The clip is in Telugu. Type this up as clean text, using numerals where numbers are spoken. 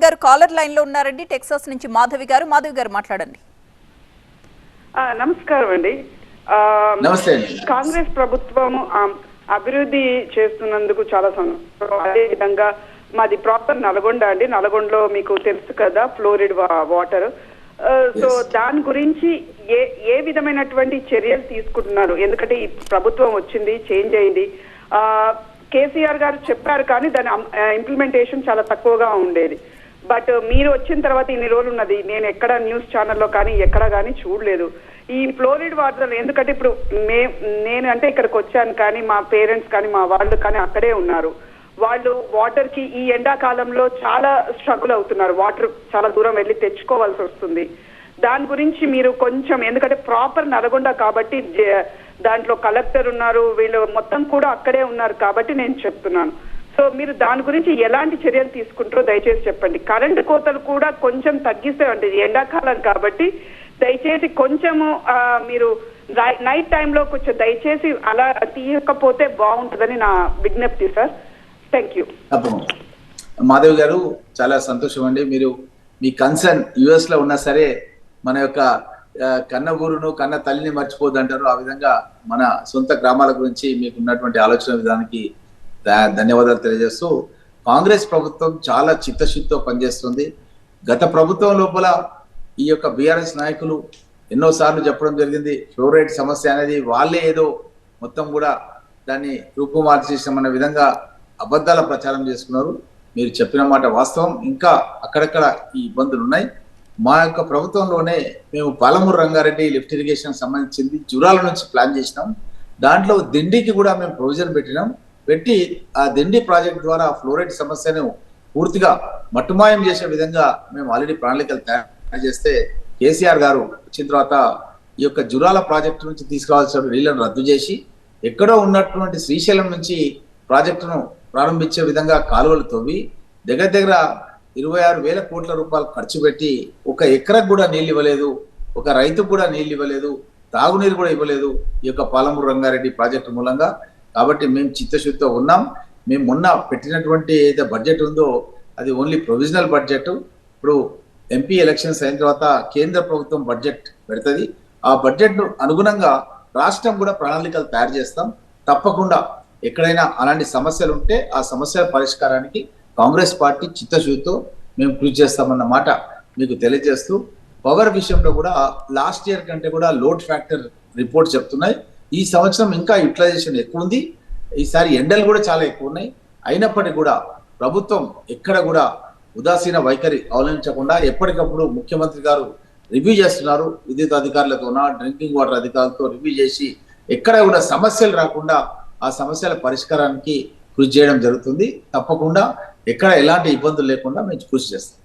ఆనంద్ గారు కాలర్ లైన్ లో ఉన్నారండి. టెక్సాస్ నుంచి మాధవి గారు మాట్లాడండి. నమస్కారం అండి. కాంగ్రెస్ ప్రభుత్వం అభివృద్ధి చేస్తున్నందుకు చాలా సంతోషం. అదే విధంగా మాది ప్రాపర్ నల్గొండ అండి. నల్గొండలో మీకు తెలుసు కదా ఫ్లోరిడ్ వాటర్. సో దాని గురించి ఏ విధమైనటువంటి చర్యలు తీసుకుంటున్నారు? ఎందుకంటే ఈ ప్రభుత్వం వచ్చింది, చేంజ్ అయింది. కేసీఆర్ గారు చెప్పారు కానీ దాని ఇంప్లిమెంటేషన్ చాలా తక్కువగా ఉండేది. బట్ మీరు వచ్చిన తర్వాత ఇన్ని రోజులు ఉన్నది, నేను ఎక్కడ న్యూస్ ఛానల్లో కానీ ఎక్కడ కానీ చూడలేదు ఈ ఫ్లోరిడ్ వాటర్. ఎందుకంటే ఇప్పుడు నేను అంటే ఇక్కడికి వచ్చాను కానీ మా పేరెంట్స్ కానీ మా వాళ్ళు కానీ అక్కడే ఉన్నారు. వాళ్ళు వాటర్ కి ఈ ఎండాకాలంలో చాలా స్ట్రగుల్ అవుతున్నారు. వాటర్ చాలా దూరం వెళ్ళి తెచ్చుకోవాల్సి వస్తుంది. దాని గురించి మీరు కొంచెం, ఎందుకంటే ప్రాపర్ నల్గొండ కాబట్టి దాంట్లో కలెక్టర్ ఉన్నారు, వీళ్ళు మొత్తం కూడా అక్కడే ఉన్నారు కాబట్టి నేను చెప్తున్నాను. సో మీరు దాని గురించి ఎలాంటి చర్యలు తీసుకుంటారో దయచేసి చెప్పండి. కరెంటు కోతలు కూడా కొంచెం తగ్గిస్తే ఉంటుంది, ఎండాకాలం కాబట్టి దయచేసి కొంచెము మీరు నైట్ టైంలో కొంచెం దయచేసి అలా తీయకపోతే బాగుంటుందని నా విజ్ఞప్తి సార్. Thank you. మాధవ్ గారు, చాలా సంతోషం అండి. మీరు మీ కన్సర్న్ యుఎస్ లో ఉన్నా సరే మన యొక్క కన్న ఊరును కన్న తల్లిని మర్చిపోద్దంటారు. ఆ విధంగా మన సొంత గ్రామాల గురించి మీకు ఉన్నటువంటి ఆలోచన విధానానికి ధన్యవాదాలు తెలియజేస్తూ, కాంగ్రెస్ ప్రభుత్వం చాలా చిత్తశుద్ధితో పనిచేస్తుంది. గత ప్రభుత్వం లోపల ఈ యొక్క బీఆర్ఎస్ నాయకులు ఎన్నోసార్లు చెప్పడం జరిగింది, ఫ్లోరైడ్ సమస్య అనేది వాళ్ళే ఏదో మొత్తం కూడా దాన్ని రూపుమార్చేసామన్న విధంగా అబద్ధాల ప్రచారం చేసుకున్నారు. మీరు చెప్పిన మాట వాస్తవం. ఇంకా అక్కడక్కడ ఈ ఇబ్బందులు ఉన్నాయి. మా యొక్క ప్రభుత్వంలోనే మేము పాలమూరు రంగారెడ్డి లిఫ్ట్ ఇరిగేషన్ సంబంధించింది జురాల నుంచి ప్లాన్ చేసినాం. దాంట్లో దిండికి కూడా మేము ప్రొవిజన్ పెట్టి ఆ దిండి ప్రాజెక్ట్ ద్వారా ఫ్లోరైడ్ సమస్యను పూర్తిగా మట్టుమాయం చేసే విధంగా మేము ఆల్రెడీ ప్రణాళికలు తయారు చేస్తే, కేసీఆర్ గారు వచ్చిన తర్వాత ఈ యొక్క జురాల ప్రాజెక్టు నుంచి తీసుకురావాల్సిన నీళ్లను రద్దు చేసి ఎక్కడో ఉన్నటువంటి శ్రీశైలం నుంచి ప్రాజెక్టును ప్రారంభించే విధంగా కాలువలు తవ్వి దగ్గర 26,000 కోట్ల రూపాయలు ఖర్చు పెట్టి ఒక ఎకరకు కూడా నీళ్ళు ఇవ్వలేదు, ఒక రైతుకు కూడా నీళ్ళు ఇవ్వలేదు, తాగునీరు కూడా ఇవ్వలేదు ఈ యొక్క పాలమూరు రంగారెడ్డి ప్రాజెక్టు మూలంగా. కాబట్టి మేము చిత్తశుద్ధితో ఉన్నాం. మేము మొన్న పెట్టినటువంటి ఏదైతే బడ్జెట్ ఉందో అది ఓన్లీ ప్రొవిజనల్ బడ్జెట్. ఇప్పుడు ఎంపీ ఎలక్షన్స్ అయిన తర్వాత కేంద్ర ప్రభుత్వం బడ్జెట్ పెడుతుంది. ఆ బడ్జెట్ ను అనుగుణంగా రాష్ట్రం కూడా ప్రణాళికలు తయారు చేస్తాం. తప్పకుండా ఎక్కడైనా అలాంటి సమస్యలు ఉంటే ఆ సమస్యల పరిష్కారానికి కాంగ్రెస్ పార్టీ చిత్తశుద్ధితో మేము కృషి చేస్తామన్న మాట మీకు తెలియజేస్తూ, పవర్ విషయంలో కూడా లాస్ట్ ఇయర్ కంటే కూడా లోడ్ ఫ్యాక్టర్ రిపోర్ట్ చెప్తున్నాయి. ఈ సంవత్సరం ఇంకా యూటిలైజేషన్ ఎక్కువ ఉంది. ఈసారి ఎండలు కూడా చాలా ఎక్కువ ఉన్నాయి. అయినప్పటికీ కూడా ప్రభుత్వం ఎక్కడ కూడా ఉదాసీన వైఖరి అవలంబించకుండా ఎప్పటికప్పుడు ముఖ్యమంత్రి గారు రివ్యూ చేస్తున్నారు. విద్యుత్ అధికారులతోన డ్రింకింగ్ వాటర్ అధికారులతో రివ్యూ చేసి ఎక్కడ కూడా సమస్యలు రాకుండా ఆ సమస్యల పరిష్కారానికి కృషి చేయడం జరుగుతుంది. తప్పకుండా ఎక్కడ ఎలాంటి ఇబ్బందులు లేకుండా మేము కృషి చేస్తాం.